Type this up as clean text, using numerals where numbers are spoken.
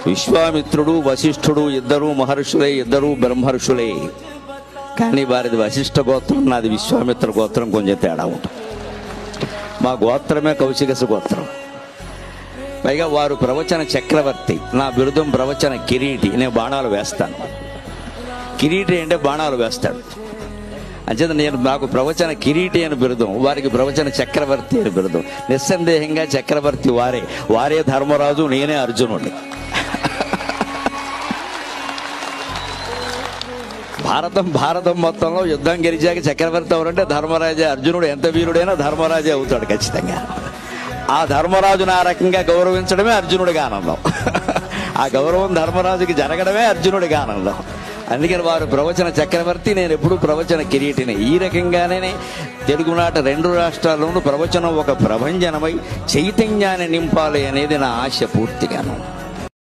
విశ్వామిత్రుడు వశిష్ఠుడు ఇద్దరు మహర్షులే, ఇద్దరు బ్రహ్మర్షులే. కానీ వారిది వశిష్ఠ గోత్రం, నాది విశ్వామిత్ర గోత్రం, కొంచెం తేడా ఉంటుంది. మా గోత్రమే కౌశికస గోత్రం. పైగా వారు ప్రవచన చక్రవర్తి, నా బిరుదం ప్రవచన కిరీటి. నేను బాణాలు వేస్తాను. కిరీటి అంటే బాణాలు వేస్తాడు. అంచేత నాకు ప్రవచన కిరీటి అని బిరుదం, వారికి ప్రవచన చక్రవర్తి అని బిరుదం. నిస్సందేహంగా చక్రవర్తి వారే ధర్మరాజు, నేనే అర్జునుడి. భారతం మొత్తంలో యుద్ధం గెలిచాక చక్రవర్తి ఎవరంటే ధర్మరాజే. అర్జునుడు ఎంత వీరుడైనా ధర్మరాజే అవుతాడు ఖచ్చితంగా. ఆ ధర్మరాజును ఆ రకంగా గౌరవించడమే అర్జునుడిగా ఆనందం. ఆ గౌరవం ధర్మరాజుకి జరగడమే అర్జునుడిగా ఆనందం. అందుకని వారు ప్రవచన చక్రవర్తి, నేను ఎప్పుడు ప్రవచన కిరీటిని. ఈ రకంగానే తెలుగునాట 2 రాష్ట్రాల్లోనూ ప్రవచనం ఒక ప్రభంజనమై చైతన్యాన్ని నింపాలి అనేది నా ఆశ పూర్తిగాను.